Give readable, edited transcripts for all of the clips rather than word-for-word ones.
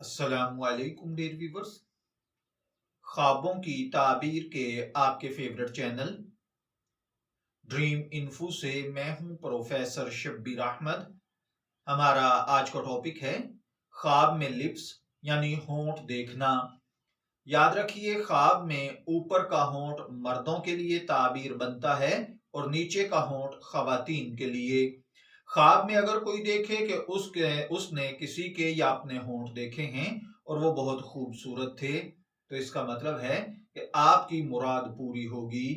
السلام علیکم dear viewers, خوابوں کی تعبیر کے آپ کے فیورٹ چینل ڈریم انفو سے میں ہوں پروفیسر شبیر احمد۔ ہمارا آج کا ٹاپک ہے خواب میں لپس یعنی ہونٹ دیکھنا۔ یاد رکھیے، خواب میں اوپر کا ہونٹ مردوں کے لیے تعبیر بنتا ہے اور نیچے کا ہونٹ خواتین کے لیے۔ خواب میں اگر کوئی دیکھے کہ اس نے کسی کے یا اپنے ہونٹ دیکھے ہیں اور وہ بہت خوبصورت تھے، تو اس کا مطلب ہے کہ آپ کی مراد پوری ہوگی۔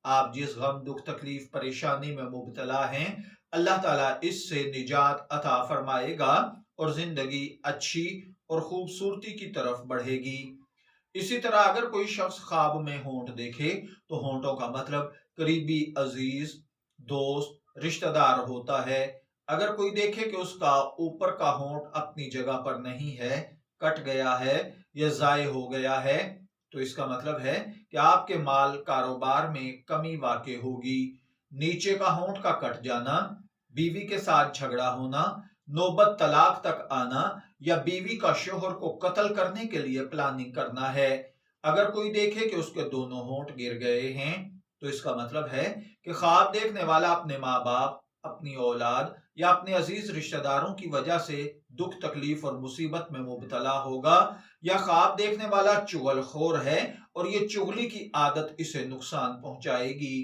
آپ جس غم، دکھ، تکلیف، پریشانی میں مبتلا ہیں، اللہ تعالیٰ اس سے نجات عطا فرمائے گا اور زندگی اچھی اور خوبصورتی کی طرف بڑھے گی۔ اسی طرح اگر کوئی شخص خواب میں ہونٹ دیکھے تو ہونٹوں کا مطلب قریبی، عزیز، دوست، رشتہ دار ہوتا ہے۔ اگر کوئی دیکھے کہ اس کا اوپر کا ہونٹ اپنی جگہ پر نہیں ہے، کٹ گیا ہے یا ضائع ہو گیا ہے، تو اس کا مطلب ہے کہ آپ کے مال کاروبار میں کمی واقع ہوگی۔ نیچے کا ہونٹ کا کٹ جانا، بیوی کے ساتھ جھگڑا ہونا، نوبت طلاق تک آنا یا بیوی کا شوہر کو قتل کرنے کے لیے پلاننگ کرنا ہے۔ اگر کوئی دیکھے کہ اس کے دونوں ہونٹ گر گئے ہیں، تو اس کا مطلب ہے کہ خواب دیکھنے والا اپنے ماں باپ، اپنی اولاد یا اپنے عزیز رشتہ داروں کی وجہ سے دکھ، تکلیف اور مصیبت میں مبتلا ہوگا، یا خواب دیکھنے والا چغل خور ہے اور یہ چغلی کی عادت اسے نقصان پہنچائے گی۔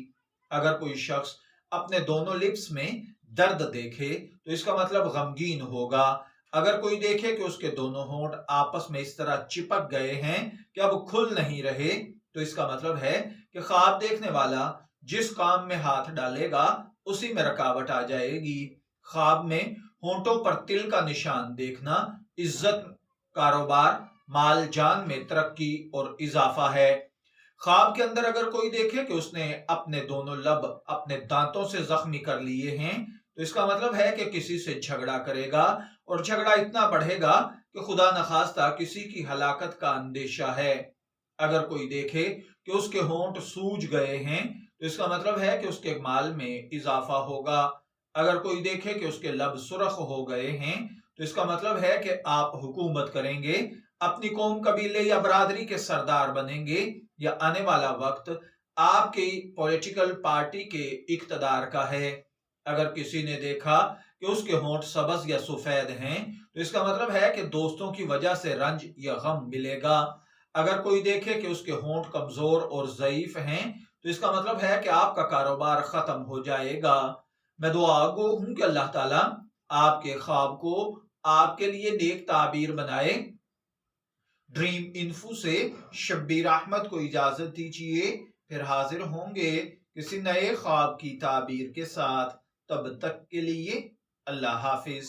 اگر کوئی شخص اپنے دونوں لپس میں درد دیکھے تو اس کا مطلب غمگین ہوگا۔ اگر کوئی دیکھے کہ اس کے دونوں ہونٹ آپس میں اس طرح چپک گئے ہیں کہ اب کھل نہیں رہے، تو اس کا مطلب ہے کہ خواب دیکھنے والا جس کام میں ہاتھ ڈالے گا اسی میں رکاوٹ آ جائے گی۔ خواب میں ہونٹوں پر تل کا نشان دیکھنا عزت، کاروبار، مال جان میں ترقی اور اضافہ ہے۔ خواب کے اندر اگر کوئی دیکھے کہ اس نے اپنے دونوں لب اپنے دانتوں سے زخمی کر لیے ہیں، تو اس کا مطلب ہے کہ کسی سے جھگڑا کرے گا اور جھگڑا اتنا بڑھے گا کہ خدا نخواستہ کسی کی ہلاکت کا اندیشہ ہے۔ اگر کوئی دیکھے کہ اس کے ہونٹ سوج گئے ہیں، تو اس کا مطلب ہے کہ اس کے مال میں اضافہ ہوگا۔ اگر کوئی دیکھے کہ اس کے لب سرخ ہو گئے ہیں، تو اس کا مطلب ہے کہ آپ حکومت کریں گے، اپنی قوم، قبیلے یا برادری کے سردار بنیں گے، یا آنے والا وقت آپ کی پولیٹیکل پارٹی کے اقتدار کا ہے۔ اگر کسی نے دیکھا کہ اس کے ہونٹ سبز یا سفید ہیں، تو اس کا مطلب ہے کہ دوستوں کی وجہ سے رنج یا غم ملے گا۔ اگر کوئی دیکھے کہ اس کے ہونٹ کمزور اور ضعیف ہیں، تو اس کا مطلب ہے کہ آپ کا کاروبار ختم ہو جائے گا۔ میں دعا گو ہوں کہ اللہ تعالیٰ آپ کے خواب کو آپ کے لیے نیک تعبیر بنائے۔ ڈریم انفو سے شبیر احمد کو اجازت دیجیے، پھر حاضر ہوں گے کسی نئے خواب کی تعبیر کے ساتھ۔ تب تک کے لیے اللہ حافظ۔